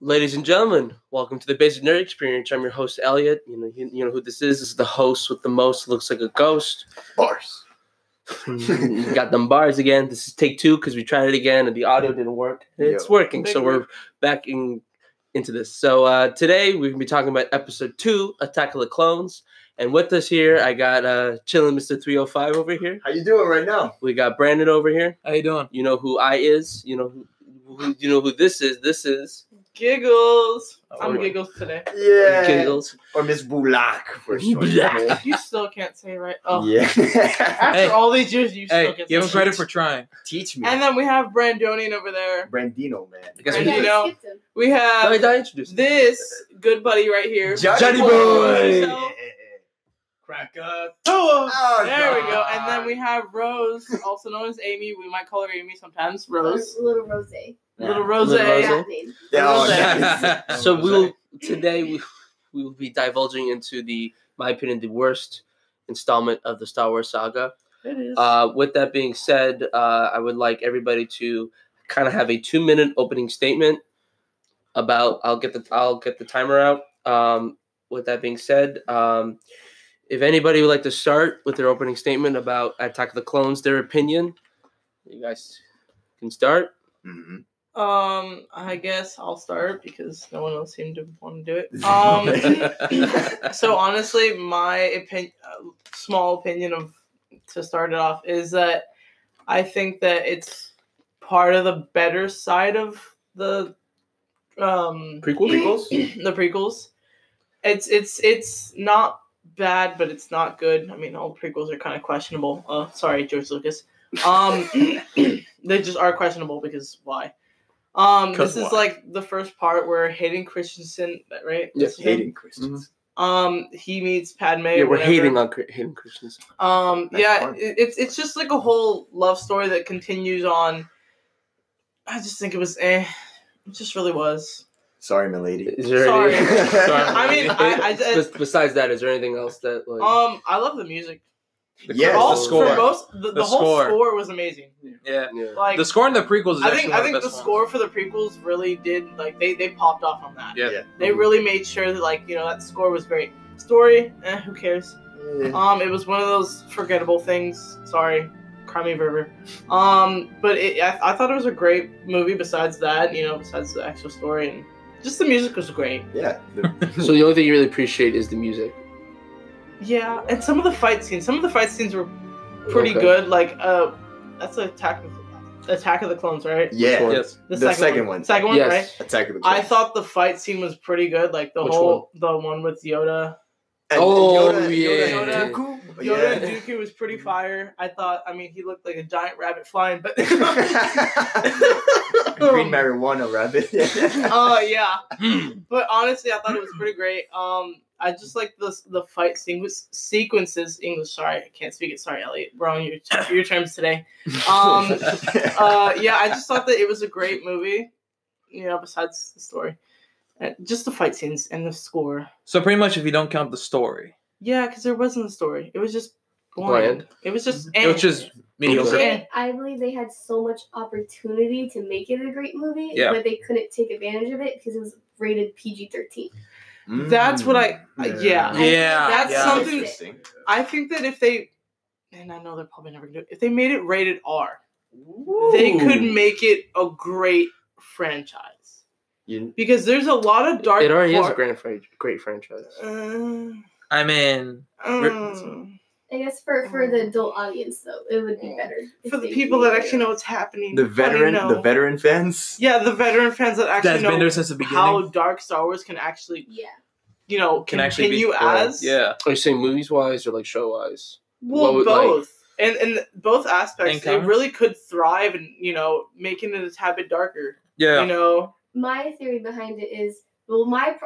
Ladies and gentlemen, welcome to the Basic Nerd Experience. I'm your host, Elliot. You know who this is. This is the host with the most. Looks like a ghost. Bars. Got them bars again. This is take two because we tried it again and the audio didn't work. It's working, so we're back into this. So today we're going to be talking about episode 2, Attack of the Clones. And with us here, I got chilling Mr. 305 over here. How you doing right now? We got Brandon over here. How you doing? You know who I is. You know who this is. This is Giggles. I'm Giggles today. Yeah. Giggles. Or Miss Bulak for short. You still can't say it right. Oh. Yeah. After all these years, you still can't say it. Give him credit for trying. Teach me. And then we have Brandonian over there. Brandino, man. Brandino. We have this good buddy right here. Jonny Boi. Krakatoa. Oh, there we go. And then we have Rose, also known as Amy. We might call her Amy sometimes. Rose. Little Rose. Little Rose. So today we will be divulging into my opinion, the worst installment of the Star Wars saga. It is. With that being said, I would like everybody to kind of have a 2-minute opening statement about. I'll get the timer out. With that being said, if anybody would like to start with their opening statement about Attack of the Clones, their opinion, you guys can start. Mm-hmm. I guess I'll start because no one else seemed to want to do it. So honestly, my small opinion to start it off is that I think that it's part of the better side of the prequels. The prequels. It's not bad, but it's not good. I mean, all prequels are kind of questionable. Sorry, George Lucas. They just are questionable because why? This is like the first part where Hayden Christensen, right? Yes, Hayden Christensen. He meets Padme. Yeah, we're hating on Hayden Christensen. It's just like a whole love story that continues on. I just think it was It just really was. Sorry, milady. Is there Sorry. I mean, I besides that, is there anything else that like? I love the music. Yes, the score. The whole score was amazing. Yeah. Like the score in the prequels is I think the score for the prequels really did they popped off on that. Yeah. They really made sure that that score was great. Story, who cares? Yeah. It was one of those forgettable things. Sorry, Cry Me a River. But I thought it was a great movie. Besides that, besides the actual story, and just the music was great. Yeah. So the only thing you really appreciate is the music. Yeah, and some of the fight scenes were pretty good. Like, that's Attack of the Clones, right? Yeah. Yes. The second one. Second one, yes. right? Attack of the Clones. I thought the fight scene was pretty good. Like the one with Yoda. And Yoda. Dooku? Yoda and Dooku was pretty fire. He looked like a giant rabbit flying, but Green marijuana rabbit. yeah. But honestly, I thought it was pretty great. I just like the fight sequences. English, sorry, I can't speak it. Sorry, Elliot. We're on your terms today. Yeah, I just thought that it was a great movie. Besides the story, just the fight scenes and the score. So pretty much, if you don't count the story. Yeah, because there wasn't a story. It was just bland. It was just. Mediocre. I believe they had so much opportunity to make it a great movie, yeah. but they couldn't take advantage of it because it was rated PG-13. That's what Yeah. That's something. I think that if they, and I know they're probably never gonna do it, if they made it rated R, they could make it a great franchise. Because there's a lot of dark. It already is a great franchise. I mean, I guess for the adult audience though, it would be better for the people that actually know what's happening. The veteran fans. Yeah, the veteran fans that actually know been there since the beginning. How dark Star Wars can actually. Yeah. Can continue as. Yeah. Are you saying movies wise or like show wise? Well, both. And both aspects, it really could thrive and making it a tad bit darker. Yeah. My theory behind it is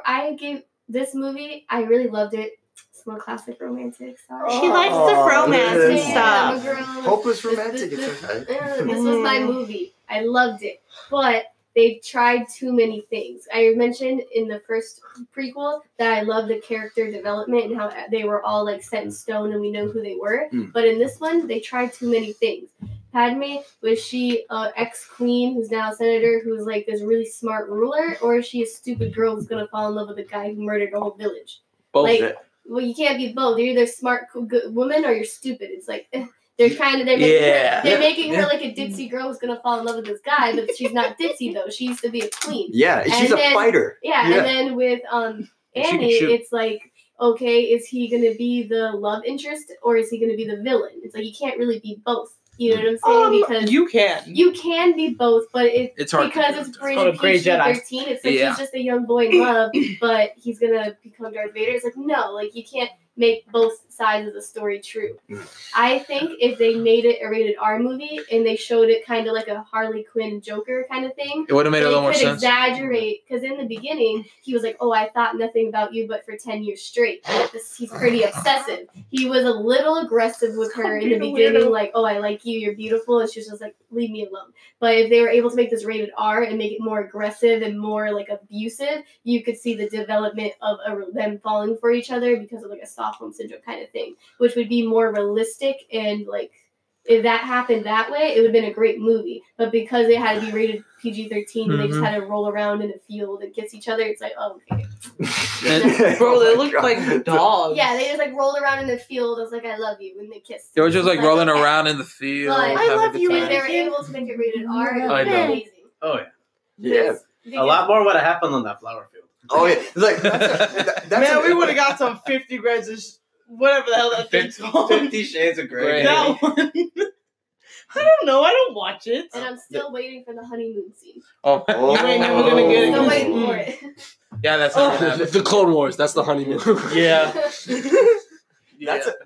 I gave this movie. I really loved it. It's more classic romantic. Sorry. She likes the romance and stuff. Hopeless romantic. It's okay. This was my movie. I loved it, but they tried too many things. I mentioned in the first prequel that I loved the character development and how they were all like set in stone and we know who they were. But in this one, they tried too many things. Padme? Was she an ex-queen who's now a senator who's like this really smart ruler, or is she a stupid girl who's gonna fall in love with a guy who murdered a whole village? Both. Like, well, you can't be both. You're either smart, good woman, or you're stupid. It's like they're making her like a ditzy girl who's gonna fall in love with this guy, but she's not ditzy though. She used to be a queen. Yeah, she's a fighter. Yeah, and then with Annie, it's like, okay, is he gonna be the love interest or is he gonna be the villain? It's like you can't really be both. You know what I'm saying? Because you can be both, but it's hard because it's rated PG-13. It's like he's just a young boy in love, but he's gonna become Darth Vader. It's like no, like you can't make both sides of the story true. I think if they made it a rated R movie and they showed it kind of like a Harley Quinn Joker kind of thing, it would have made a little more sense. Exaggerate, because in the beginning he was like, "Oh, I thought nothing about you, but for 10 years straight." He's pretty obsessive. He was a little aggressive with her in the beginning, like, "Oh, I like you, you're beautiful," and she was just like, "Leave me alone." But if they were able to make this rated R and make it more aggressive and more like abusive, you could see the development of them falling for each other because of like a Stockholm syndrome kind of thing, which would be more realistic. And like if that happened that way, it would have been a great movie. But because it had to be rated PG-13 and they just had to roll around in a field and kiss each other, it's like, oh, okay. Bro, they look like dogs. Yeah, they just like rolled around in the field. I was like, I love you, and they kissed. They were just like rolling around in the field. I love you. If they were able to make it rated R, it would be amazing. Oh yeah. A lot more would have happened on that flower field. Oh yeah, it's like that's man, we would have got some 50 grades of whatever the hell that thing's called. 50 Shades of Grey. That one. I don't know. I don't watch it. And I'm still waiting for the honeymoon scene. Oh. You ain't never gonna get it. Still waiting for it. Yeah, that's not gonna happen. The Clone Wars. That's the honeymoon. Yeah.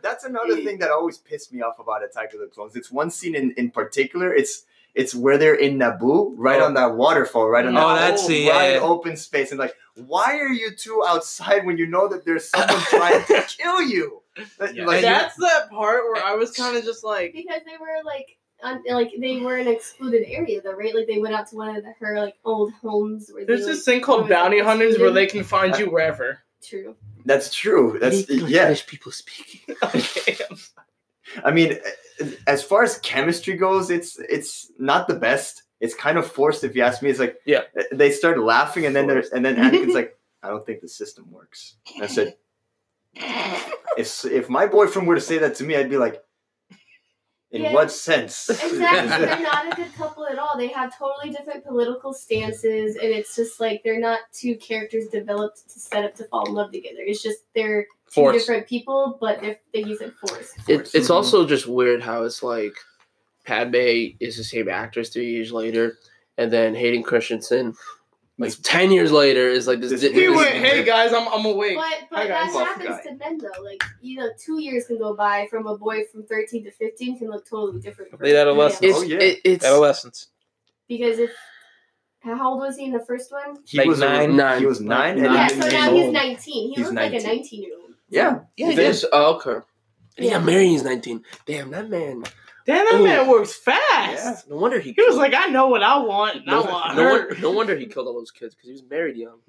That's another thing that always pissed me off about Attack of the Clones. It's one scene in particular. It's where they're in Naboo, right on that waterfall, right on that wide open space, and like, why are you two outside when you know that there's someone trying to kill you? That's that part where I was kind of just like, because they were like they were in an excluded area though, right? Like they went out to one of her like old homes where there's this thing called bounty hunters where they can find you wherever. True. That's true. That's people speaking. Okay. I mean, as far as chemistry goes, it's not the best. It's kind of forced, if you ask me. It's like they start laughing, and then Anakin's like, "I don't think the system works." And I said, if my boyfriend were to say that to me, I'd be like, in what sense? Exactly. They're not a good couple at all. They have totally different political stances, and it's just like they're not two characters developed to set up to fall in love together. It's just they're two different people, but they use it force. It's also just weird how it's like Padme is the same actress 3 years later, and then Hayden Christensen, like 10 years later, is like this. He went, "Hey guys, I'm awake." But that happens to men though. Like 2 years can go by from a boy from 13 to 15 can look totally different. Late adolescence. It's adolescence. Because how old was he in the first one? He was 9. He was 9. Yeah, so now he's 19. He looks like a 19-year-old. Yeah. He did. Oh, okay. Yeah, Marion's 19. Damn, that man. Damn, that man works fast. Yeah. No wonder he was like, I know what I want. I want her. No wonder he killed all those kids, because he was married young.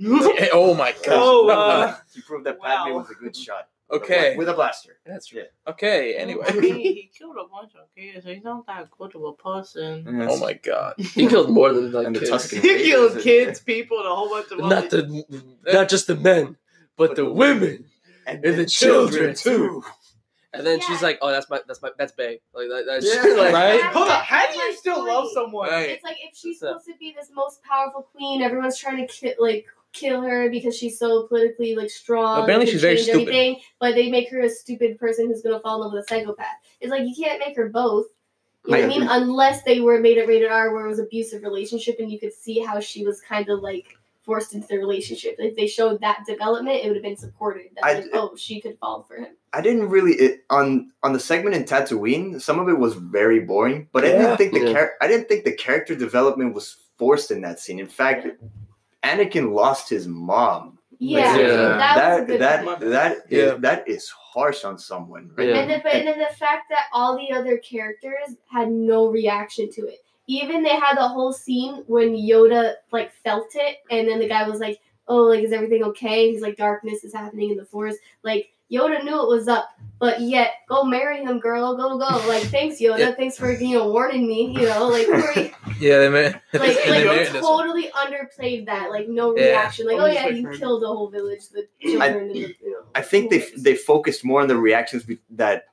Oh my god. You proved that Padme was a good shot. Okay. With a blaster. That's true. Okay, anyway. He killed a bunch of kids. He's not that good of a person. Oh my god. He killed more than like kids. He killed kids, people, and a whole bunch of not just the men, but the women and the children too. And then she's like, "Oh, that's Bae." Like that's right. Hold on, how do you still love someone? Right. It's like if she's supposed to be this most powerful queen, everyone's trying to kill her because she's so politically strong. Apparently, she's very stupid. Everything, but they make her a stupid person who's gonna fall in love with a psychopath. It's like you can't make her both. You know what I mean? Unless they made it rated R, where it was an abusive relationship, and you could see how she was kind of forced into the relationship. If they showed that development, it would have been supported. She could fall for him. I didn't really on the segment in Tatooine. Some of it was very boring, but I didn't think the character development was forced in that scene. In fact, Anakin lost his mom. Yeah, that is harsh on someone. Right? Yeah. And then the fact that all the other characters had no reaction to it. Even they had the whole scene when Yoda felt it, and then the guy was like, oh, like, is everything okay? He's like, darkness is happening in the forest. Like, Yoda knew it was up, but yet, go marry him, girl, go. Like, thanks, Yoda. Yeah. Thanks for, warning me, like, who are you? Yeah, they made. Like they they totally underplayed that. Like, no reaction. Like, oh yeah, you killed the whole village, the children, and the, I think they focused more on the reactions that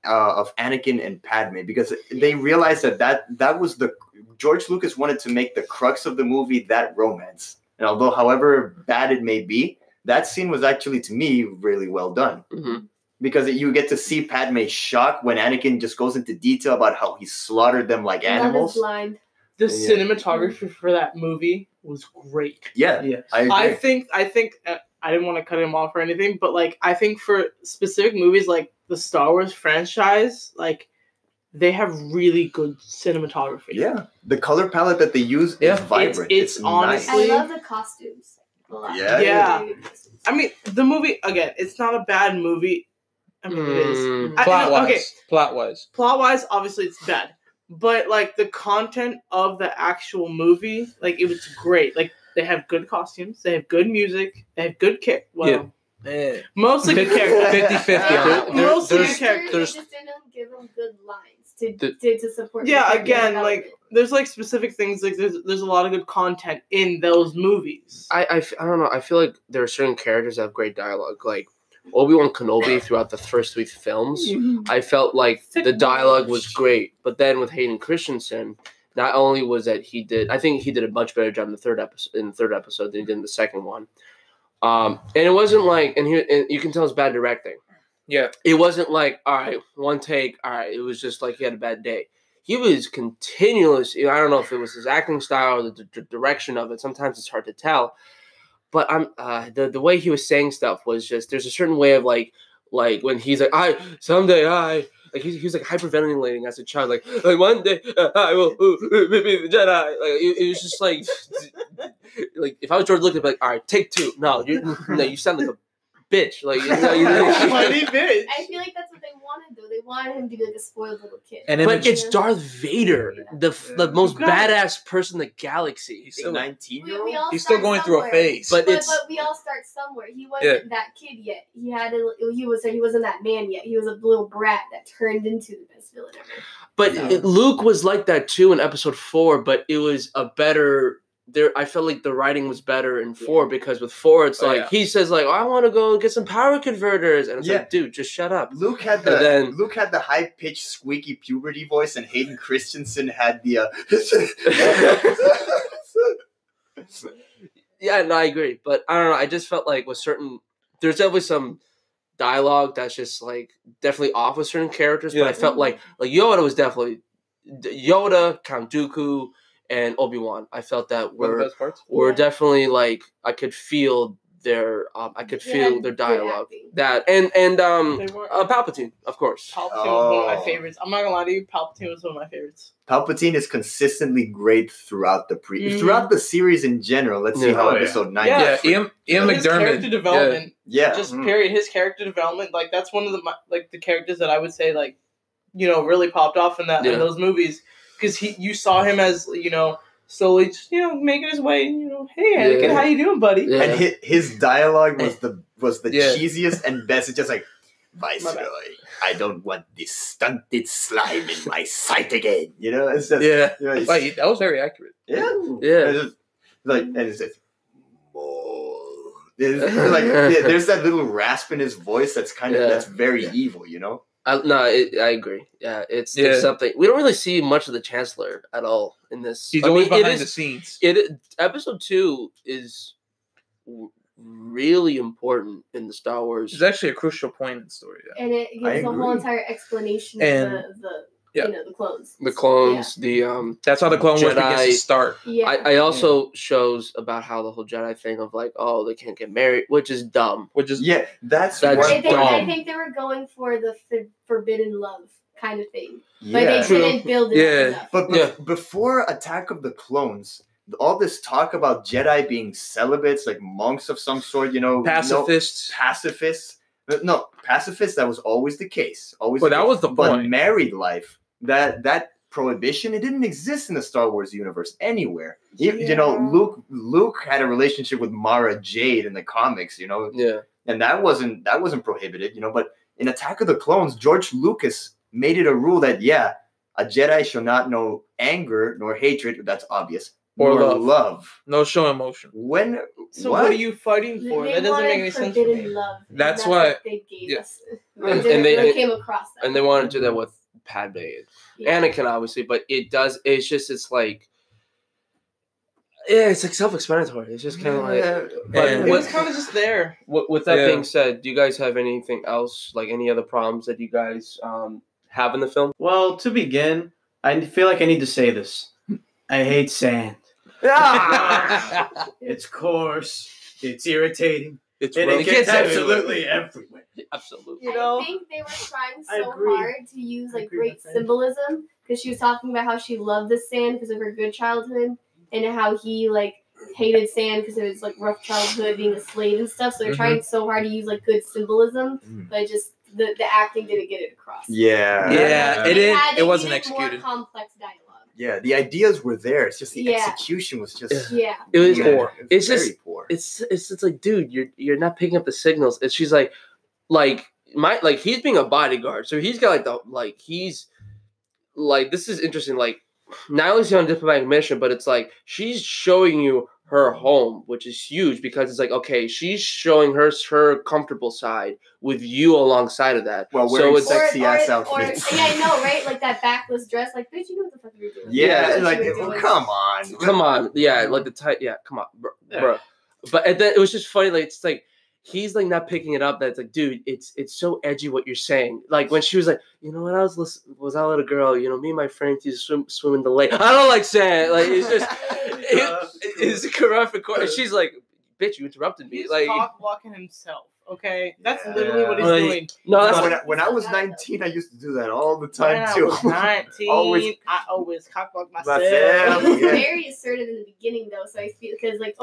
of Anakin and Padme, because they realized that was George Lucas wanted to make the crux of the movie, that romance. And although, however bad it may be, that scene was actually, to me, really well done. Mm-hmm. Because you get to see Padme's shock when Anakin just goes into detail about how he slaughtered them like animals. Blind. The cinematography for that movie was great. Yeah, I think I didn't want to cut him off or anything, but like I think for specific movies like the Star Wars franchise, like they have really good cinematography. Yeah, the color palette that they use is vibrant. It's honestly, I love the costumes a lot. Yeah. I mean, the movie again. It's not a bad movie. I mean, it is plot wise. Obviously, it's bad. But, like, the content of the actual movie, like, it was great. Like, they have good costumes. They have good music. They have good mostly good characters. 50-50. Mostly good characters. They just didn't give them good lines to support. Yeah, again, like, there's, like, specific things. Like, there's a lot of good content in those movies. I don't know. I feel like there are certain characters that have great dialogue. Like, Obi-Wan Kenobi throughout the first 3 films, I felt like the dialogue was great. But then with Hayden Christensen, not only was that I think he did a much better job in the third episode than he did in the second one. And it wasn't like, and you can tell it's bad directing. Yeah. It wasn't like, all right, one take, all right. It was just like he had a bad day. He was continuous. I don't know if it was his acting style or the direction of it. Sometimes it's hard to tell. But the way he was saying stuff was just, there's a certain way of like when he's like, he was like hyperventilating as a child, like one day I will be the Jedi. Like it was just like if I was George Lucas, I'd be like, all right, take 2. No, you sound like a bitch. Like funny bitch. I feel like that's what they wanted though. They wanted him to be like a spoiled little kid. But it's Darth Vader, the most badass person in the galaxy. He's still 19-year-old. He's still going through a phase. But we all start somewhere. He wasn't that kid yet. He wasn't that man yet. He was a little brat that turned into the best villain ever. But Luke was like that too in Episode 4. But it was a better. I felt like the writing was better in 4 because with 4 it's he says like, I want to go get some power converters, and it's like, dude, just shut up. Luke had the high pitched squeaky puberty voice, and Hayden Christensen had the. Yeah, no, I agree, but I don't know. I just felt like with there's definitely some dialogue that's just like definitely off with certain characters, but I felt like Yoda was definitely Count Dooku. And Obi-Wan, I felt that were definitely like I could feel their dialogue. That and Palpatine, of course. Palpatine was one of my favorites. I'm not gonna lie to you, Palpatine was one of my favorites. Palpatine is consistently great throughout throughout the series in general. Let's see how Episode 9. Yeah, Ian McDiarmid. His character development. Yeah. Just period. His character development, like that's one of the characters that I would say like, really popped off in those movies. Because you saw him as, slowly just, making his way, hey, Anakin, how you doing, buddy? Yeah. And his dialogue was the cheesiest and best. It's just like, Viceroy, I don't want this stunted slime in my sight again. It's just... Yeah. That was very accurate. Yeah. Yeah. And it's just... there's that little rasp in his voice that's that's very evil, I agree. Yeah, there's something. We don't really see much of the Chancellor at all in this. He's always behind the scenes. Episode 2 is really important in the Star Wars. It's actually a crucial point in the story. Yeah. And it gives the whole entire explanation of the clones. The clones, that's how the Clone Wars begins to start. Yeah. I also shows about how the whole Jedi thing of like, oh, they can't get married, which is dumb. That's dumb. I think they were going for the forbidden love kind of thing, but they didn't build it enough. But before Attack of the Clones, all this talk about Jedi being celibates, like monks of some sort, pacifists. Pacifists. No, pacifists. That was always the case. Always. But that was the point. But married life. That prohibition. It didn't exist in the Star Wars universe anywhere. You know, Luke had a relationship with Mara Jade in the comics, you know. Yeah. And that wasn't prohibited, you know, but in Attack of the Clones, George Lucas made it a rule that a Jedi shall not know anger nor hatred, that's obvious. Or nor love. No show emotion. What are you fighting for? That doesn't make any sense to me. Love, that's what they gave us. And they came across that. And they wanted to do that with Padme. Anakin, obviously, but it's like, it's like self-explanatory. It's just kind of like, but it was kind of just there. With that being said, do you guys have anything else, like any other problems that you guys have in the film? Well, to begin, I feel like I need to say this. I hate sand. It's coarse. It's irritating. It gets absolutely everywhere. Absolutely. I think they were trying so hard to use like great symbolism, because she was talking about how she loved the sand because of her good childhood, and how he like hated sand because it was like rough childhood, being a slave and stuff. So they're trying so hard to use like good symbolism, but just the acting didn't get it across. It wasn't executed. More complex dialogue. Yeah, the ideas were there. It's just the execution was just it was poor. It's just poor. It's like, dude, you're not picking up the signals. And she's like he's being a bodyguard, so he's got he's like, this is interesting. Like, not only is he on a diplomatic mission, but it's like she's showing you her home, which is huge, because it's like, okay, she's showing her comfortable side with you alongside of that. Well, wearing sexy ass outfits. I know, right? Like that backless dress. Like, bitch, you know what the fuck you're doing. Yeah, like, come on. Yeah, like the tight. Yeah, come on, bro. But then it was just funny. Like, it's like, he's like not picking it up. That it's like, dude, it's so edgy what you're saying. Like when she was like, you know, when I was a little girl, you know, me and my friends used to swim in the lake. I don't like sand. Like, it's just it's corrupt. She's like, bitch, you interrupted me. He's like cock blocking himself. Okay, that's literally what he's doing. No, when I was 19, I used to do that all the time too. When I was 19, I always cock block myself. He was very assertive in the beginning, though. So I feel, because like,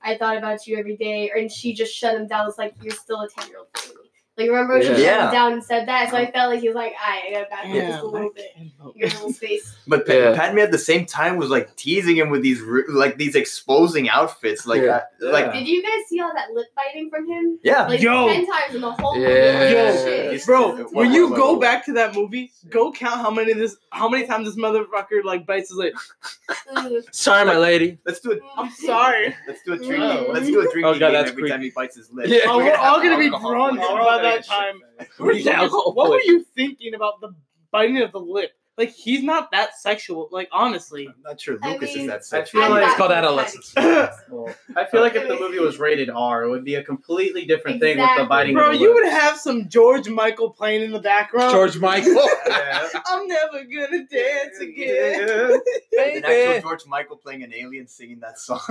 I thought about you every day, and she just shut him down. It's like, you're still a 10-year-old baby. Like, remember, she shut him down and said that. So I felt like he was like, I gotta back up just a little bit. Your little space. But Padme at the same time was like teasing him with these exposing outfits. Like, did you guys see all that lip biting from him? Yeah. Like 10 times in the whole movie. Bro, when you go back to that movie, go count how many times this motherfucker like bites his lip. Sorry, my lady. Let's do it. I'm sorry. Let's do a drinking. Let's do a drinking game every time he bites his lip. Yeah. We're all gonna be drunk by that time. What were you thinking about the biting of the lip? Like, he's not that sexual. Like, honestly, I'm not sure Lucas is that sexual. I feel like it's called adolescence. I feel like if the movie was rated R, it would be a completely different thing with the biting. Bro, of the you lips. would have some George Michael playing in the background. George Michael. I'm never gonna dance again. An actual George Michael playing an alien singing that song.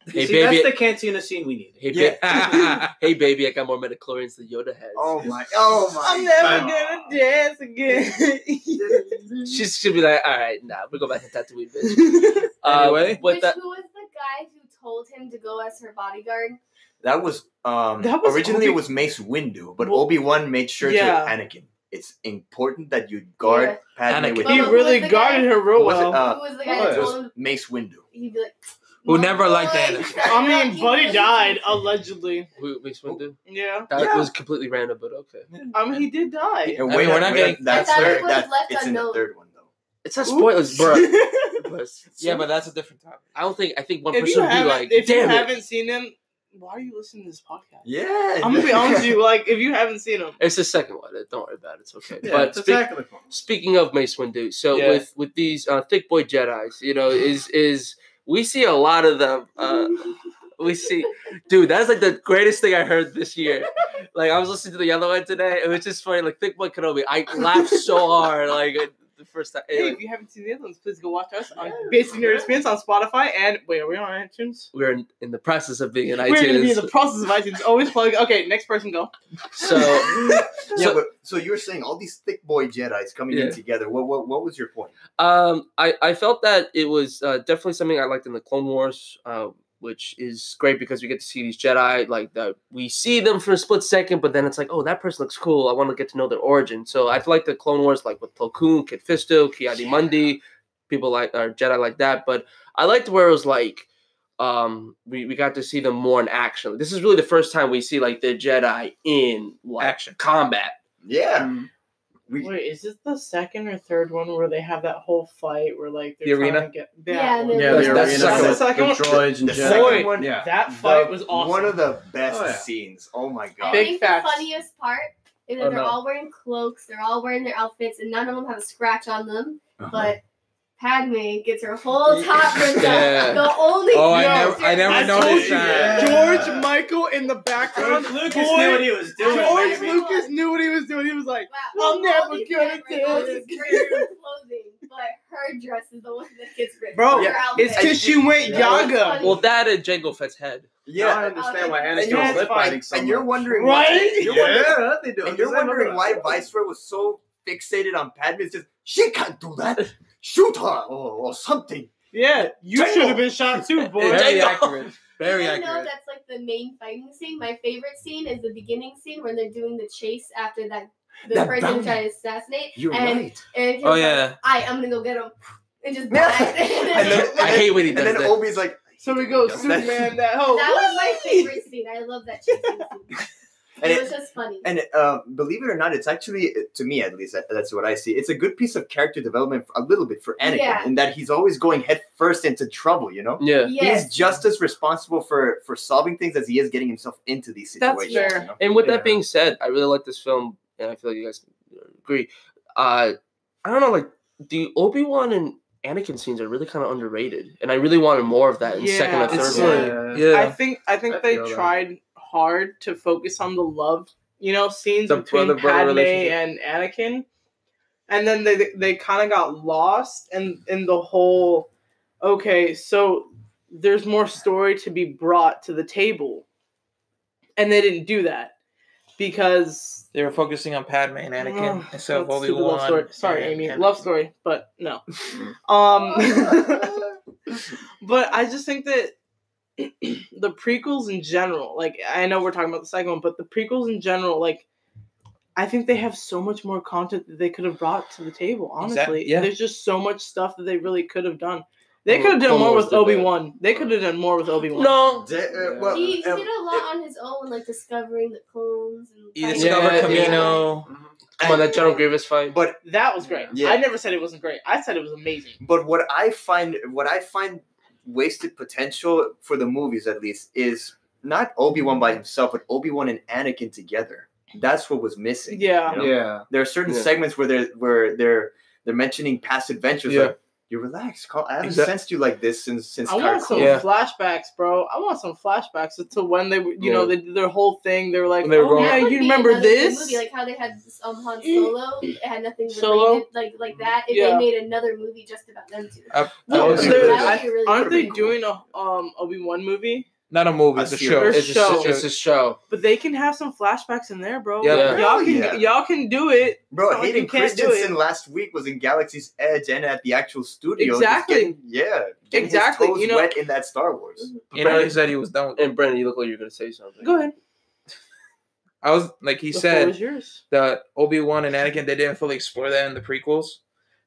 Hey, See, baby, that's the cantina scene we need. Hey, baby, I got more midichlorians than Yoda has. Oh my! I'm never gonna dance again. She'll be like, all right, we'll go back to Tatooine, bitch. Anyway, who was the guy who told him to go as her bodyguard? That was originally it was Mace Windu, but Obi-Wan made sure to Anakin. It's important that you guard Padme with. He really guarded her real well. Who was the guy that told him? Mace Windu. He'd be like, who never liked Anakin. I mean, Buddy died, allegedly. Who Mace Windu? Yeah. That was completely random, but okay. I mean, he did die. We're not getting that third. It's in the third one, though. It's not spoilers, bro. Yeah, but that's a different topic. I think one person would be like, if damn you haven't seen him, why are you listening to this podcast? Yeah. I'm going to be honest with you, like, if you haven't seen him. It's the second one. Don't worry about it. It's okay. Yeah, but speaking of Mace Windu, so with these thick boy Jedis, you know, is we see a lot of them. Dude, that's like the greatest thing I heard this year. Like, I was listening to the Yellow One today. It was just funny. Like, Thick Boy Kenobi. I laughed so hard. Like, the first time. Hey, if you haven't seen the other ones, please go watch us on Basic Nerd Experience on Spotify. And wait, are we on iTunes? We're in the process of being in iTunes. We're going to be in the process of iTunes. Always plug. Okay, next person go. So you were saying all these thick boy Jedis coming in together. What was your point? I felt that it was definitely something I liked in the Clone Wars. which is great because we get to see these Jedi like that. We see them for a split second, but then it's like, oh, that person looks cool. I want to get to know their origin. So I feel like the Clone Wars, like with Plo Koon, Kit Fisto, Ki-Adi-Mundi, people like or Jedi like that. But I liked where it was like we got to see them more in action. This is really the first time we see like the Jedi in like Action. combat. Yeah. Wait, is this the second or third one where they have that whole fight where like they're The trying arena? to get Yeah, one? the Yeah, arena. the That's arena, the second one. the droids and The Jedi. second one, Yeah. That fight was awesome. One of the best Oh, yeah. scenes. Oh my I god. Big think facts. the funniest part is that Oh, they're no. all wearing cloaks, they're all wearing their outfits, and none of them have a scratch on them. Uh-huh. But Padme gets her whole top ripped Yeah. off. The only Oh, I character- never I noticed told you, that. George Michael in the background. Lucas Boy, knew what he was doing. George baby. Lucas knew what he was doing. He was like, Wow, I'm never all these gonna different- all do these this. great clothing, but her dress is the one that gets ripped. bro, Her outfit. it's because she went Yeah. Yaga. Well, that and Jango Fett's head. Now I understand why And Anakin you're- was lip biting so and you're much. wondering Right? You're wondering, Yeah, they do. and you're wondering why Viceroy was so fixated on Padme. It's just she can't do that. Shoot her or something. Yeah, you Jango. should have been shot too, boy. Very Jango. accurate. Very Even though accurate. that's like the main fighting scene, my favorite scene is the beginning scene when they're doing the chase after the That person bounty. trying to assassinate. You're and, right. And Oh, yeah. I'm gonna go get him, and just Yeah. dies. And then- I hate when he And does then that. Obi's like, So we go That- Superman, that whole. That was my favorite scene. I love that chase scene. and It it, was just funny. and believe it or not, it's actually, to me at least, that's what I see. It's a good piece of character development, a little bit for Anakin, Yeah. in that he's always going head first into trouble. You know, Yeah. Yes. he's just as responsible for solving things as he is getting himself into these That's situations. fair. You know? And with Yeah. that being said, I really like this film, and I feel like you guys agree. I don't know, like the Obi-Wan and Anakin scenes are really kind of underrated, and I really wanted more of that in second Yeah, and It's third like, one. yeah. I think I they feel that. tried hard to focus on the love, scenes The between brother-brother Padme relationship. and Anakin, and then they kind of got lost in the whole. Okay, so there's more story to be brought to the table, and they didn't do that because They were focusing on Padme and Anakin instead of that's stupid love Obi-Wan. story. Sorry, and Amy, Anakin. love story, but no. But I just think that the prequels in general, like I know we're talking about the second one, but the prequels in general, like I think they have so much more content that they could have brought to the table. Honestly, Exactly, yeah. There's just so much stuff that they really could have done. They Well, could have done Clone more Wars with did that. Obi-Wan. They could have done more with Obi-Wan. No, Well, he did a lot on his own, like discovering the clones and You fighting discover Yeah, Camino. come on, that General Grievous fight. but That was great. Yeah. I never said it wasn't great. I said it was amazing. But what I find wasted potential for the movies, at least, is not Obi-Wan by himself, but Obi-Wan and Anakin together. That's what was missing. Yeah. You know? Yeah. There are certain Yeah. segments where they're mentioning past adventures. Yeah. Like, you relax, Carl. I haven't Exact- sensed you like this since I want some Yeah. flashbacks, bro. I want some flashbacks to when they, Yeah. they did their whole thing. They were like, When they were "Oh going- yeah, That would you be remember another good this?" movie, like how they had Han Solo. It had nothing Solo? related, like that. If Yeah. they made another movie just about them two. I Well, would That agree would with be that. be really Aren't they cool. doing a Obi-Wan movie? Not a movie, A it's a series. show. Or It's show. a It's a show. But they can have some flashbacks in there, bro. Yeah. Like, Hell yeah. y'all can do it. Bro, It's not like Hayden you can't do Christensen it. last week was in Galaxy's Edge and at the actual studio. Exactly. Getting Exactly, his toes you know- wet in that Star Wars. You know, he said he was done with it. And Brendan, you look like you're gonna say something. Go ahead. I was, like he The said, floor is yours. that Obi-Wan and Anakin, they didn't fully explore that in the prequels.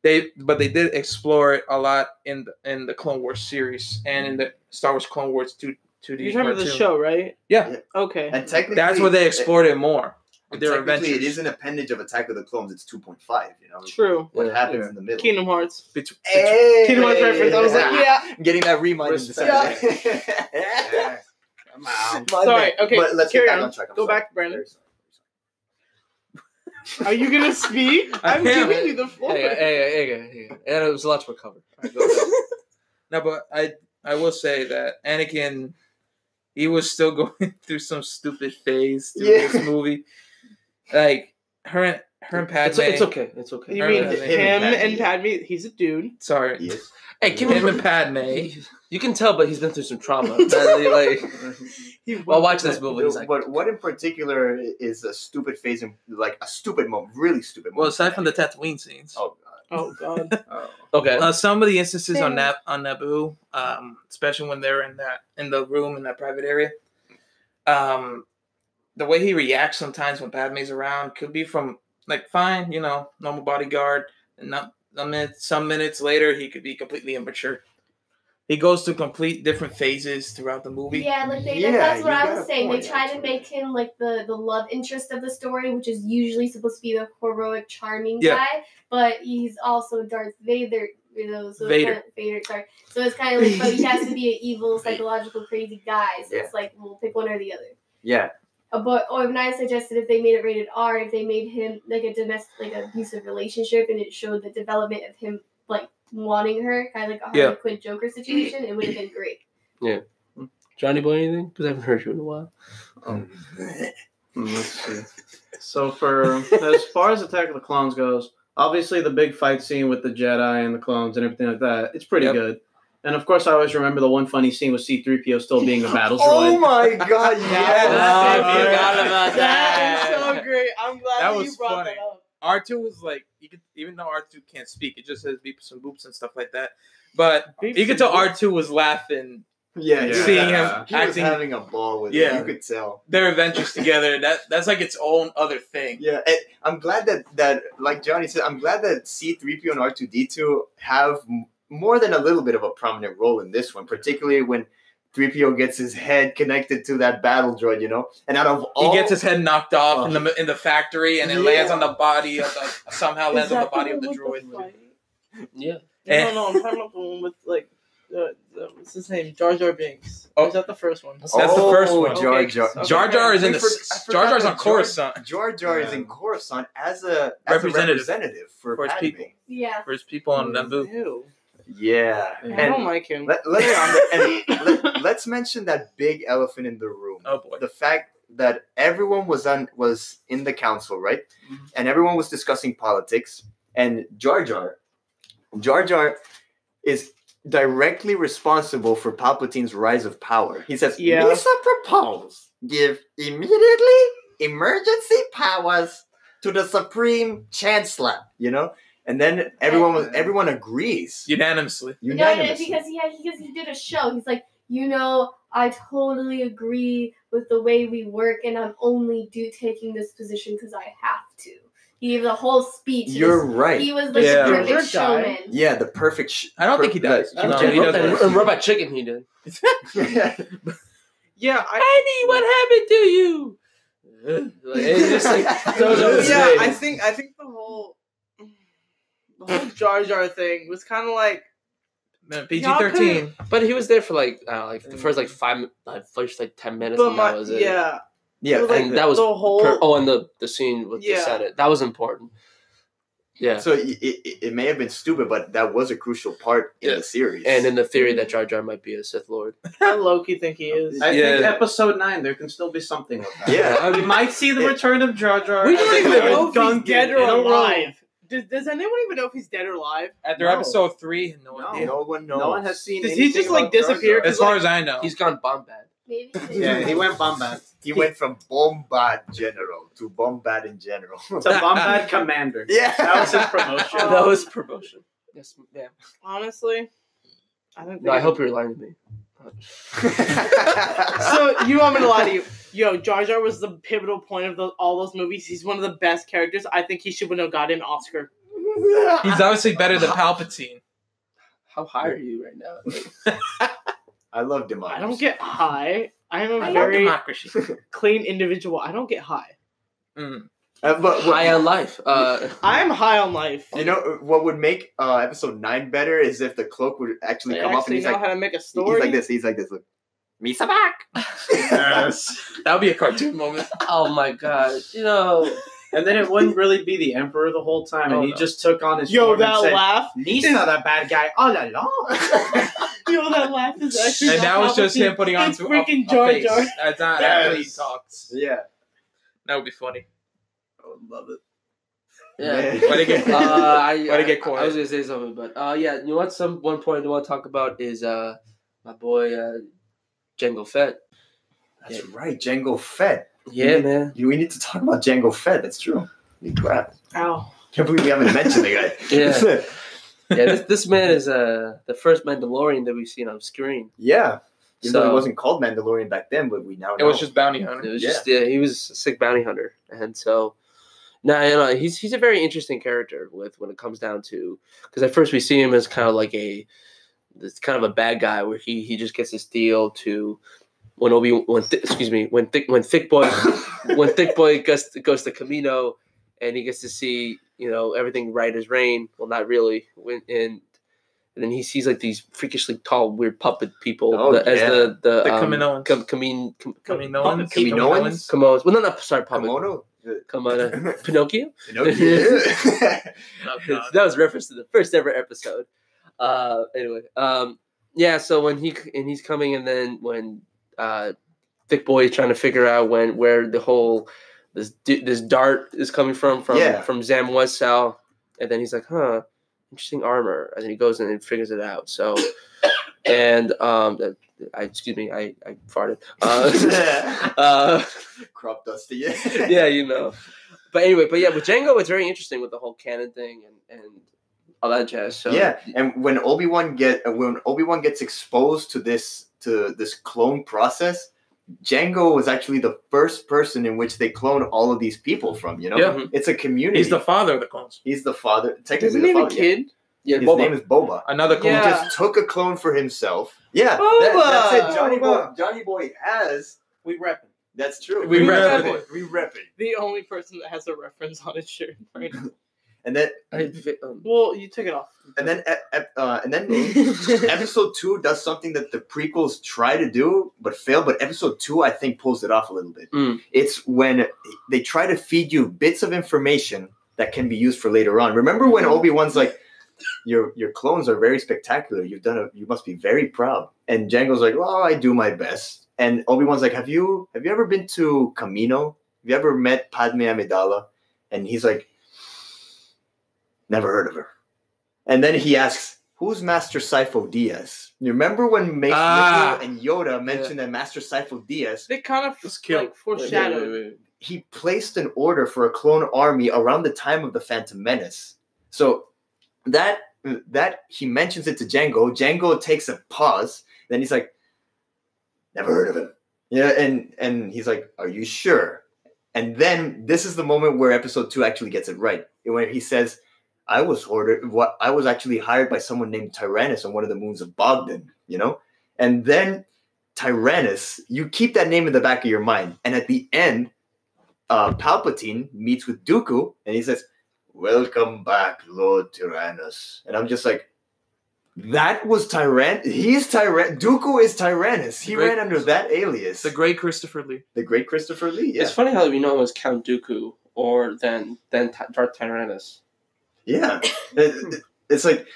But they did explore it a lot in the Clone Wars series and in the Star Wars Clone Wars 2D You're talking about the cartoon. show, right? Yeah. Okay. And technically, That's where they explored it more. With their technically, adventures. it is an appendage of Attack of the Clones. It's 2.5. You know, True. what Yeah. happens Yeah. in the middle. Kingdom Hearts. Hey! Kingdom Hearts reference. I was like, yeah. Getting that remind in Respect. December. Yeah. Come on. My Sorry. bad. Okay. But let's carry get back on. on track. I'm Go sorry. back, Brandon. Very sorry. Are you gonna speak? I'm I am. giving you the floor. Hey. And it was a lot to recover. All right, go ahead. No, but I will say that Anakin, he was still going through some stupid phase through Yeah. this movie. Like her and Padme. It's okay. It's okay. You mean Him him and and Padme? He's a dude. Sorry, Yes. Hey, give him him and Padme. You can tell, but he's been through some trauma. like, while watching this movie, he's like, But what in particular is a stupid phase, and like a stupid moment, really stupid moment? Well, aside from the Tatooine scenes. Oh God. Oh God. Okay. Some of the instances on Naboo, especially when they're in the room in that private area, the way he reacts sometimes when Padme's around could be from like fine, normal bodyguard, and some minutes later he could be completely immature. He goes through complete different phases throughout the movie. Yeah, like that's what I was saying. They try to make him like the love interest of the story, which is usually supposed to be the heroic, charming guy, but he's also Darth Vader, so Vader. Sorry. So it's kind of like, but he has to be an evil, psychological, crazy guy. So it's like, we'll pick one or the other. Yeah. But I suggested if they made it rated R, if they made him like a domestic, like abusive relationship, and it showed the development of him like wanting her, kind of like a Harley Quinn Joker situation, it would have been great. Yeah. Jonny Boi, anything? Because I haven't heard you in a while. Let's see. So as far as Attack of the Clones goes, obviously the big fight scene with the Jedi and the clones and everything like that, it's pretty good. And of course, I always remember the one funny scene with C-3PO still being a battle droid. Oh my God! I forgot about that. That is so great. I'm glad that you brought that up. R2 was like, even though R2 can't speak, it just says beeps and boops and stuff like that. But you could tell R2 was laughing. Yeah, seeing him he acting, was having a ball with it. You could tell their adventures together. That's like its own other thing. Yeah, and I'm glad that like Johnny said, I'm glad that C-3PO and R2-D2 have more than a little bit of a prominent role in this one, particularly when 3PO gets his head connected to that battle droid, and out of all, he gets his head knocked off in the factory, and it lands on the body of lands on the body of the droid. Yeah. No, I'm talking about the one with like what's his name, Jar Jar Binks. Or is that the first one? That's the first one. Jar Jar. Okay. Jar Jar is in Jar Jar's on Coruscant. Jar Jar is in Coruscant as a representative for his people. Yeah. For his people on Naboo. Yeah. I don't like him. Let's mention that big elephant in the room. Oh boy. The fact that everyone was in the council, right? Mm-hmm. And everyone was discussing politics. And Jar Jar is directly responsible for Palpatine's rise of power. He says, Misa propose give immediately emergency powers to the Supreme Chancellor, And then everyone agrees unanimously. Because he did a show. He's like, I totally agree with the way we work, and I'm only taking this position because I have to. He gave the whole speech. You're right. He was the perfect showman. Yeah, the perfect. I don't think he does. In Robot Chicken, he did. Yeah, Annie, what happened to you? It's just like I think the whole Jar Jar thing was kind of like PG-13, but he was there for the first 10 minutes, and that was it. Yeah, and that was the whole. And the scene with the Senate, that was important. Yeah. So it may have been stupid, but that was a crucial part in the series. And in the theory that Jar Jar might be a Sith Lord. I low-key think he is. I think Episode 9, there can still be something like that. Yeah. We might see the return of Jar Jar. We don't even know if he's dead or alive. Does anyone even know if he's dead or alive? After Episode 3, no one did. No one knows. No one has seen. Does he just disappear? As far as I know, he's gone Bombad. Maybe. Yeah, he went Bombad. He went from Bombad General to Bombad in General. To Bombad Commander. Yeah. That was his promotion. That was promotion. Yes, yeah. Honestly, I don't think. No, I hope you're lying to me. So you want me to lie to you? Yo, Jar Jar was the pivotal point of all those movies. He's one of the best characters. I think he should have gotten an Oscar. He's obviously better than Palpatine. How high are you right now? I love democracy. I don't get high. I am a very clean individual. I don't get high. But high on life. I am high on life. You know what would make Episode 9 better is if the cloak would actually come up and he's know like, how to make a story. He's like this. Look, Misa back. Yes. That would be a cartoon moment. Oh my god. And then it wouldn't really be the Emperor the whole time, and he just took on his form that and said, laugh. Nisa, the bad guy, all along. That laugh is actually. And that was just him putting on freaking Jar Jar. That's not actually he talks. Yeah. That would be funny. I would love it. Yeah. Why'd it get quiet? I was gonna say something, but you know what? One point I want to talk about is my boy Jango Fett. That's right, Jango Fett. Yeah, man. We need to talk about Jango Fett. That's true. Ow. can't believe we haven't mentioned the guy. Yeah. Yeah, this man is the first Mandalorian that we've seen on screen. Yeah. Even though So it wasn't called Mandalorian back then, but we now know. It was just bounty hunter. it was he was a sick bounty hunter, and so he's a very interesting character when it comes down to, because at first we see him as kind of like this kind of a bad guy where he just gets this deal to when Thick Boy goes to Camino, and he gets to see everything right as rain. Well, not really. And then he sees like these freakishly tall, weird puppet people as the Caminoans. Caminoans. Well, no, sorry, puppet. Pinocchio. That was a reference to the first ever episode. Anyway, so when he's coming, and then when Thick Boy is trying to figure out where the whole this dart is coming from Zam Westsal, and then he's like, interesting armor, and then he goes in and figures it out. So, and I farted. Crop dusty. Yeah, But anyway, with Django, it's very interesting with the whole canon thing and all that jazz. So yeah, and when Obi-Wan gets exposed to this clone process, Django was actually the first person in which they clone all of these people from. Yeah. It's a community. He's the father of the clones. He's the father. Technically, Isn't he the kid? Yeah, his name is Boba. Another clone. He just took a clone for himself. Yeah, Boba! That's it. Jonny Boi has. We repping. That's true. We rep it. We rep it. The only person that has a reference on his shirt right now. And then, well, you took it off. And then episode 2 does something that the prequels try to do but fail. But episode 2, I think, pulls it off a little bit. It's when they try to feed you bits of information that can be used for later on. Remember when Obi-Wan's like, "Your clones are very spectacular. You must be very proud." And Django's like, "Well, I do my best." And Obi-Wan's like, "Have you ever been to Camino? Have you ever met Padme Amidala?" And he's like, "Never heard of her." And then he asks, "Who's Master Sifo Dyas?" You remember when Mace Windu and Yoda mentioned that Master Sifo Dyas? They kind of foreshadowed. Wait. He placed an order for a clone army around the time of the Phantom Menace. So that he mentions it to Django. Django takes a pause. Then he's like, "Never heard of him." Yeah, and he's like, "Are you sure?" And then this is the moment where episode 2 actually gets it right, where he says, I was actually hired by someone named Tyrannus on one of the moons of Bogdan, And then Tyrannus, you keep that name in the back of your mind. And at the end, Palpatine meets with Dooku, and he says, "Welcome back, Lord Tyrannus." And I'm just like, that was Tyrannus. He's Tyrannus. Dooku is Tyrannus. He ran under that alias. The great Christopher Lee. Yeah. It's funny how we know him as Count Dooku or then Darth Tyrannus. Yeah. It's like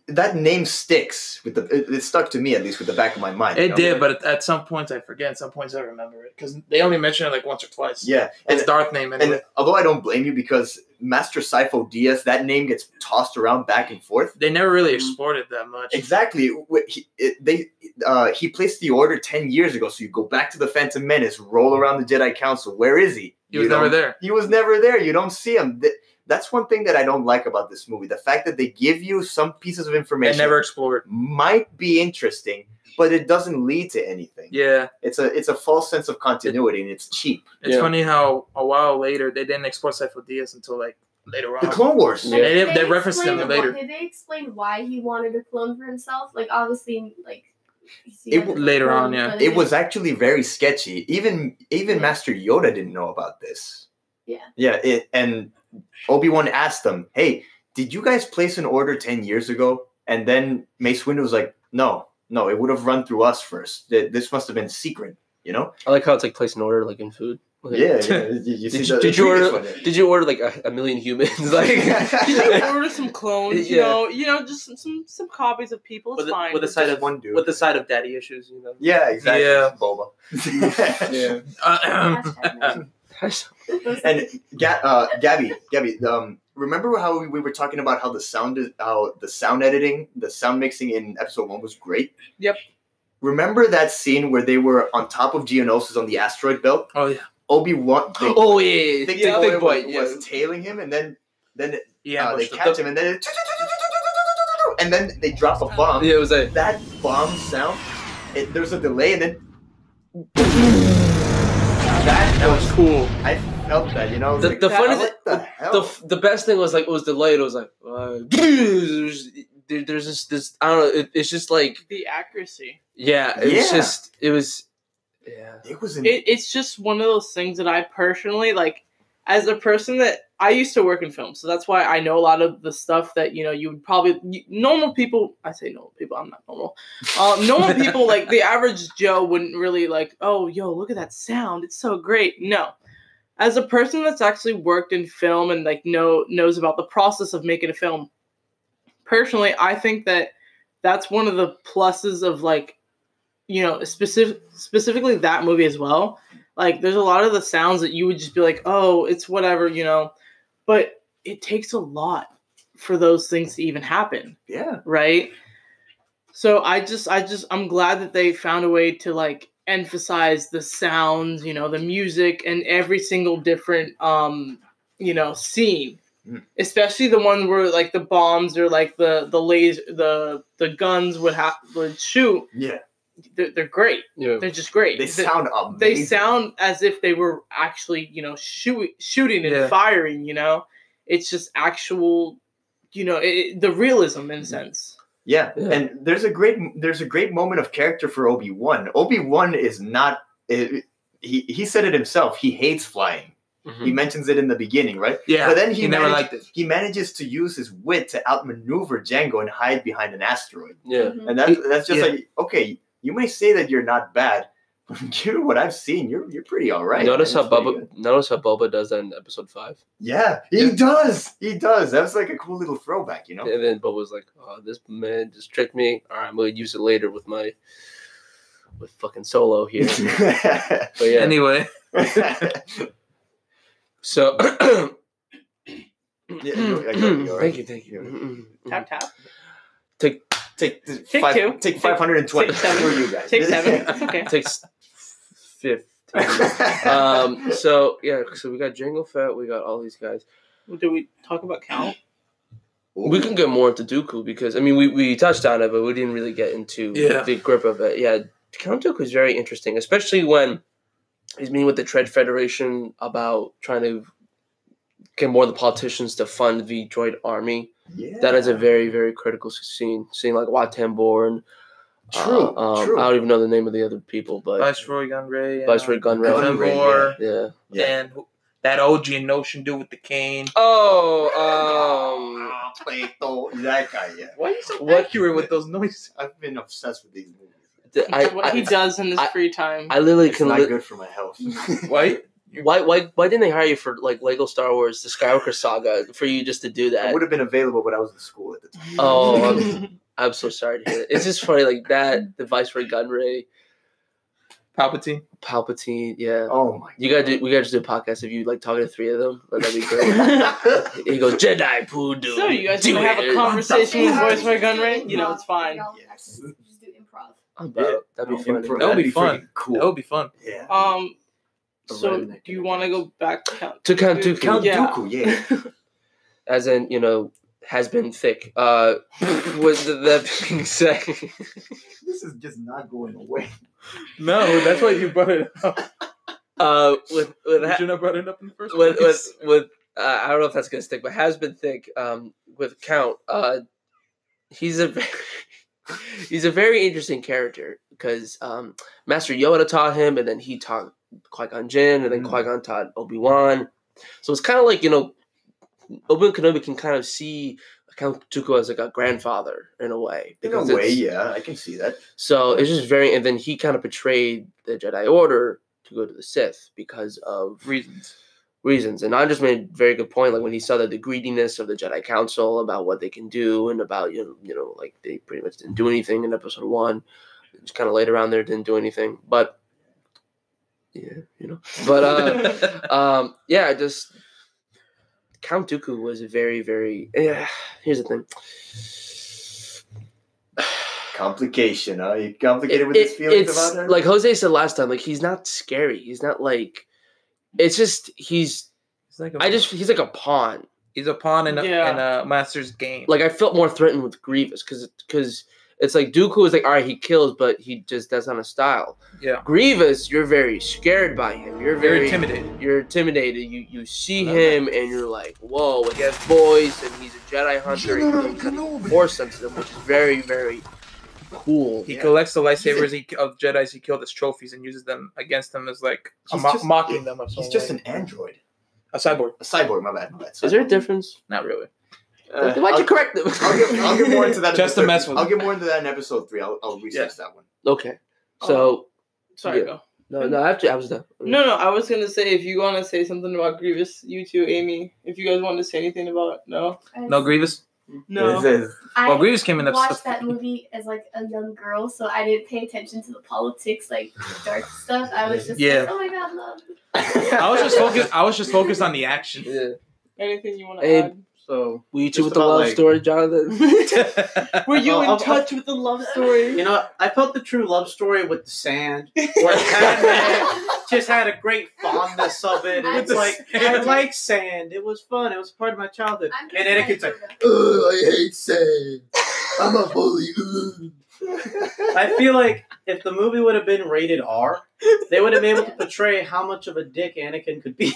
that name sticks it stuck to me, at least, with the back of my mind. It did, but at some points I forget. At some points I remember it because they only mention it like once or twice. Yeah, it's Darth name anyway. And although I don't blame you, because Master Sifo Dyas, that name gets tossed around back and forth. They never really explored it that much. Exactly. He placed the order 10 years ago. So you go back to the Phantom Menace, roll around the Jedi Council. Where is he? He was never there. He was never there. You don't see him. That's one thing that I don't like about this movie. The fact that they give you some pieces of information. They never explored. Might be interesting, but it doesn't lead to anything. Yeah. It's a false sense of continuity, and it's cheap. It's funny how a while later they didn't explore Sifo Dyas until like later on. The Clone Wars. Yeah. They referenced him later. Did they explain why he wanted a clone for himself? Like, obviously, like... Later on, yeah. It was actually very sketchy. Even Master Yoda didn't know about this. Yeah. Yeah, and Obi-Wan asked them, "Hey, did you guys place an order 10 years ago?" And then Mace Windu was like, No, it would have run through us first. This must have been secret, I like how it's like placing an order like in food. Like, yeah. Did you order like a million humans? Like, did you order some clones? You know, just some copies of people. It's fine. With the side of one dude. With the side of daddy issues, Yeah, exactly. Yeah. Boba. Yeah. And Gaby, remember how we were talking about how the sound editing, the sound mixing in episode 1 was great? Yep. Remember that scene where they were on top of Geonosis on the asteroid belt? Oh yeah. Obi-Wan. Thick Boy was tailing him, and then then Yeah, they catch him, and then they drop a bomb. Yeah, it was like that bomb sound. There's a delay, and then that was cool. I felt that, you know. The funny thing, what the hell? the best thing was like it was delayed. It was like there's this I don't know. It's just like the accuracy. Yeah, it's just it was. Yeah, it was. It's just one of those things that I personally like. As a person that I used to work in film, so that's why I know a lot of the stuff that you would probably normal people. I say normal people. I'm not normal. Normal people like the average Joe wouldn't really like. Oh, yo, look at that sound! It's so great. No, as a person that's actually worked in film and like knows about the process of making a film. Personally, I think that that's one of the pluses of like, specifically that movie as well. Like, there's a lot of the sounds that you would just be like, oh, it's whatever, but it takes a lot for those things to even happen. Yeah. Right? So I'm glad that they found a way to like emphasize the sounds, the music and every single different, scene. Especially the one where like the bombs or like the laser, the guns would shoot. Yeah. They're great. Yeah. They're just great. They sound amazing. They sound as if they were actually, shooting and firing, It's just actual, the realism in a sense. Yeah. And there's a great moment of character for Obi-Wan. Obi-Wan is not he said it himself. He hates flying. Mm-hmm. He mentions it in the beginning, right? Yeah. But then he never liked it. He manages to use his wit to outmaneuver Django and hide behind an asteroid. Yeah. Mm-hmm. And that's just like, okay, you may say that you're not bad, but given what I've seen, you're pretty all right. Notice how Boba does that in episode 5. Yeah, he does. He does. That was like a cool little throwback, And then Boba's like, "Oh, this man just tricked me. All right, I'm gonna use it later with fucking Solo here." But yeah. Anyway. So. Thank you. Tap. Take 2. Take 520 for you guys. Take 7. It's okay. Takes 15. So we got Jango Fett. We got all these guys. Do we talk about Count? We can get more into Dooku because we touched on it, but we didn't really get into the grip of it. Yeah, Count Dooku is very interesting, especially when he's meeting with the Tread Federation about trying to get more of the politicians to fund the droid army. Yeah. That is a very, very critical scene. Seeing like Wat Tambor and True. I don't even know the name of the other people, but Viceroy Gunray. Viceroy Gunray. Yeah. And that OG and Notion dude with the cane. Plato, that guy, yeah. Why are you so accurate with those noises? I've been obsessed with these movies. What he does in his free time. I literally it's not good for my health. Why didn't they hire you for like Lego Star Wars, the Skywalker Saga, for you just to do that? I would have been available, but I was in school at the time. Oh, I'm so sorry to hear it. It's just funny, like that, the Viceroy Gunray. Palpatine, yeah. Oh my! We gotta just do a podcast of you like talking to 3 of them. Like, that'd be great. He goes Jedi Poodoo. So you guys want to have a conversation with Viceroy Gunray? It's fine. Just do improv. That'd be fun. That would be fun. Cool. That would be fun. Yeah. So do you want to go back to Count Dooku? Count Dooku, yeah. As in, has been thick. Was that being said? This is just not going away. No, that's why you brought it up. Did you not brought it up in the first place? With I don't know if that's gonna stick, but has been thick. With Count, he's a very interesting character because Master Yoda taught him, and then he taught Qui-Gon Jinn, and then Qui-Gon taught Obi-Wan. So it's kind of like Obi-Wan Kenobi can kind of see Count Dooku as like a grandfather in a way. In a way, yeah, I can see that. So it's just very, and then he kind of betrayed the Jedi Order to go to the Sith because of reasons. And I just made a very good point, like when he saw the greediness of the Jedi Council about what they can do and about, like they pretty much didn't do anything in episode 1. Just kind of laid around there, didn't do anything. But, just Count Dooku was a very, very, here's the thing. Complication, huh? You complicated with his feelings about her? Like Jose said last time, like he's not scary. He's not like, it's just, he's like a pawn. He's a pawn in a master's game. Like I felt more threatened with Grievous because it's like Dooku is like, all right, he kills, but he just does on a style. Yeah. Grievous, you're very scared by him. You're very intimidated. You're intimidated. You see him and you're like, whoa, he has voice and he's a Jedi hunter. He's Force sensitive, which is very, very cool. He collects the lightsabers of Jedis he killed as trophies and uses them against them as like mocking them. He's just an android. A cyborg. A cyborg, my bad. Is there a difference? Not really. Why'd you correct them? I'll get more into that. Just to mess with. I'll get more into that in episode 3. I'll research that one. Okay. So. Sorry, go. No. After I was done. No. I was gonna say if you want to say something about Grievous, you two, Amy. If you guys want to say anything about no Grievous. No. Well, Grievous came in. I watched that movie as like a young girl, so I didn't pay attention to the politics, like dark stuff. I was just like, oh my god, love. I was just focused on the action. Yeah. Anything you want to add? So were you two with the love story, Jonathan? Were you in touch with the love story? You know, I felt the true love story with the sand, where Padme just had a great fondness of it. It's like I like sand. It was fun. It was part of my childhood. And Anakin's like, I hate sand. I'm a bully. I feel like if the movie would have been rated R, they would have been able to portray how much of a dick Anakin could be.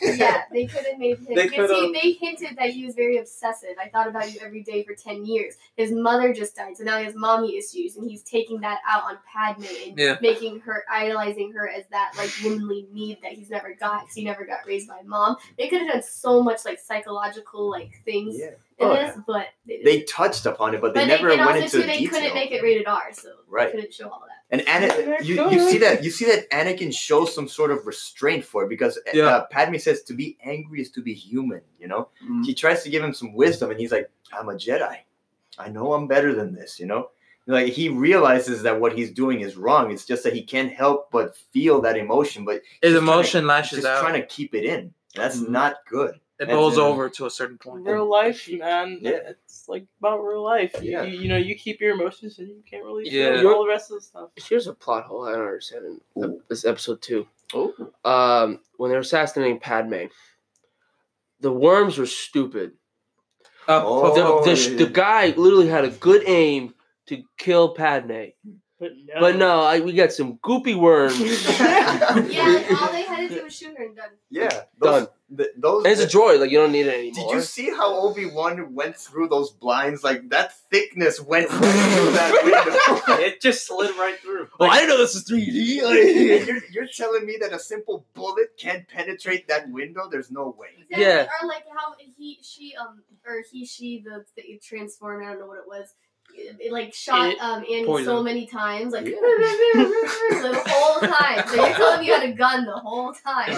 Yeah, they could have made him. They hinted that he was very obsessive. I thought about you every day for 10 years. His mother just died, so now he has mommy issues, and he's taking that out on Padme and making her, idolizing her as that like womanly need that he's never got because he never got raised by mom. They could have done so much like psychological like things. Yeah. But they touched upon it, but they never went into the detail. They couldn't make it rated R, so they couldn't show all that. And you see that Anakin shows some sort of restraint for it because Padme says to be angry is to be human. You know, she tries to give him some wisdom, and he's like, "I'm a Jedi. I know I'm better than this." You know, like he realizes that what he's doing is wrong. It's just that he can't help but feel that emotion, but his emotion lashes out. Just trying to keep it in. That's not good. It boils over to a certain point. Real life, man. Yeah. It's like about real life. Yeah. You keep your emotions and you can't really feel all the rest of the stuff. Here's a plot hole I don't understand in this episode 2. Oh. When they're assassinating Padme, the worms were stupid. The guy literally had a good aim to kill Padme. But no, we got some goopy worms. All they had to do was shoot her and done. Yeah, done. It's a droid. Like you don't need it anymore. Did you see how Obi-Wan went through those blinds? Like that thickness went right through that window. It just slid right through. Well, I didn't know this was 3D. You're telling me that a simple bullet can't penetrate that window? There's no way. Exactly. Yeah. Or like how she the transformed. I don't know what it was. It like shot Annie so many times, like the whole time. So you're telling me you had a gun the whole time.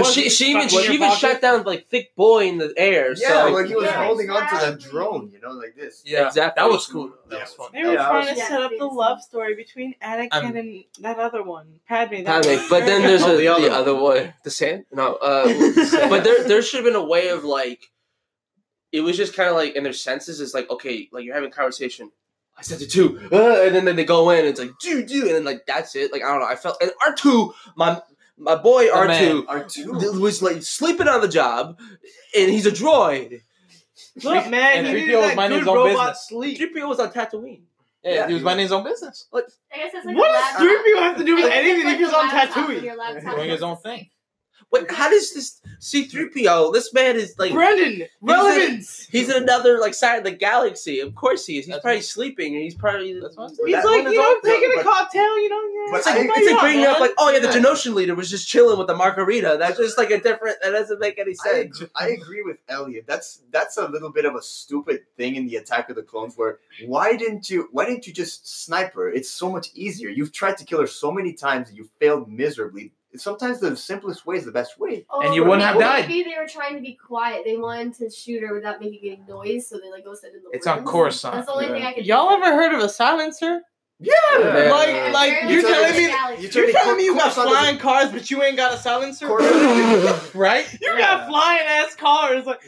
She even shot down like thick boy in the air. Yeah, like he was holding onto the drone, like this. Yeah, exactly. That was cool. That was fun. They were trying to set up the love story between Anakin and that other one, Padme. But then there's the other one, the sand. No, but there should have been a way of like. It was just kind of like in their senses. It's like, okay, like you're having a conversation. I said it too. And then they go in and it's like, dude. And then like, that's it. Like, I don't know. I felt, and R2, my boy R2 was like sleeping on the job and he's a droid. Look, man, he did that good robot sleep. 3PO was on Tatooine. Yeah, he was minding his own business. I guess that's like what does 3PO have to do with anything if he's on Tatooine? Doing his own thing. Wait, how does this C-3PO? This man is like Brendan. Relevance. He's in another like side of the galaxy. Of course he is. He's probably sleeping, and he's probably. He's like taking a cocktail. It's like bringing up like, oh yeah, the Genoshan leader was just chilling with the margarita. That's just like a different. That doesn't make any sense. I agree with Elliot. That's a little bit of a stupid thing in the Attack of the Clones. Where why didn't you just snipe her? It's so much easier. You've tried to kill her so many times and you failed miserably. Sometimes the simplest way is the best way. And you wouldn't have died. Maybe they were trying to be quiet. They wanted to shoot her without making any noise, so they like go sit in the It's on course, son. That's the only thing I can Y'all ever heard of a silencer? Yeah. Like you're telling me you got flying cars, but you ain't got a silencer? Right? You got flying ass cars, like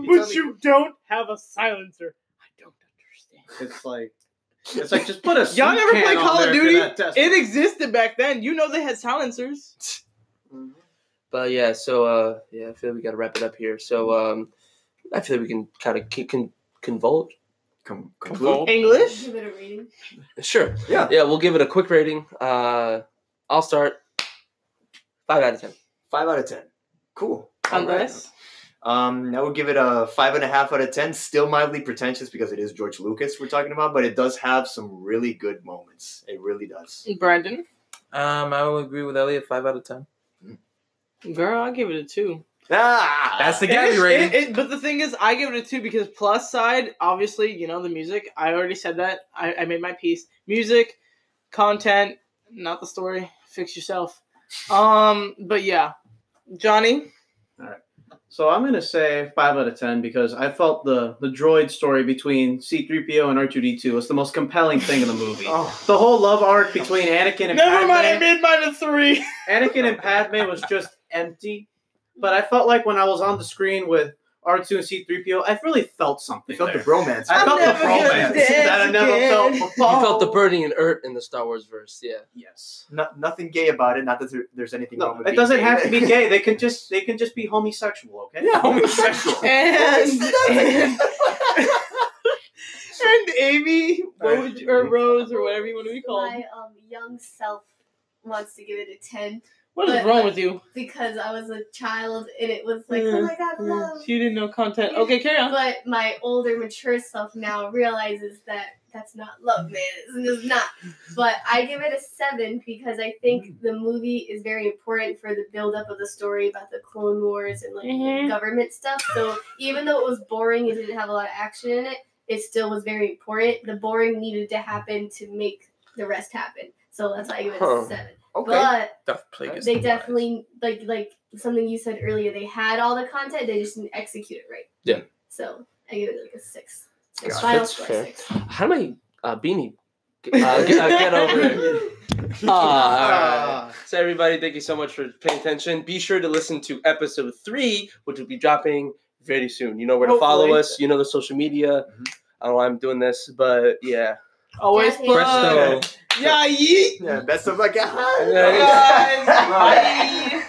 but you don't have a silencer. I don't understand. It's like just put a y'all never play Call of Duty? It existed back then. You know they had silencers. But yeah, so I feel like we got to wrap it up here. So I feel like we can kind of convulge. Conclude? English? Give it a rating. Sure. Yeah. Yeah, we'll give it a quick rating. I'll start. 5 out of 10. 5 out of 10. Cool. Andres? I would give it a 5.5 out of 10. Still mildly pretentious because it is George Lucas we're talking about, but it does have some really good moments. It really does. Brandon? I will agree with Elliot. 5 out of 10. Girl, I'll give it a 2. That's the Gaby rating. But the thing is, I give it a 2 because plus side, obviously, the music. I already said that. I made my piece. Music, content, not the story. Fix yourself. But yeah. Johnny? All right. So I'm going to say 5 out of 10 because I felt the droid story between C-3PO and R2-D2 was the most compelling thing in the movie. The whole love arc between Anakin and Padme. Never mind, I made mine a 3. Anakin and Padme was just empty. But I felt like when I was on the screen with R2 and C-3PO, I really felt something. You felt there. the bromance. I felt the bromance that I never felt before. You felt the burning and earth in the Star Wars verse, yeah. Yes. Nothing gay about it. Not that there's anything wrong with it being doesn't gay. have to be gay. They can just be homosexual, okay? Yeah, homosexual. And Amy, what would you, or Rose, or whatever you want to be called. My young self wants to give it a 10 What is wrong with you? because I was a child and it was like, oh my god, love. You didn't know content. Okay, carry on. But my older, mature self now realizes that that's not love, man. It's not. But I give it a 7 because I think the movie is very important for the build-up of the story about the Clone Wars and like government stuff. So even though it was boring and didn't have a lot of action in it, it still was very important. The boring needed to happen to make the rest happen. So that's why I give it a 7. Okay. But they definitely, like something you said earlier, they had all the content, they just didn't execute it right. Yeah. So I give it like a 6. Gotcha. Final That's score, fair. 6. How do my beanie get over it? All right. So everybody, thank you so much for paying attention. Be sure to listen to episode 3, which will be dropping very soon. You know where to follow us. You know the social media. I don't know why I'm doing this, but yeah. Always Presto. Yeah, yeet. Yeah, best of luck, guys. Bye.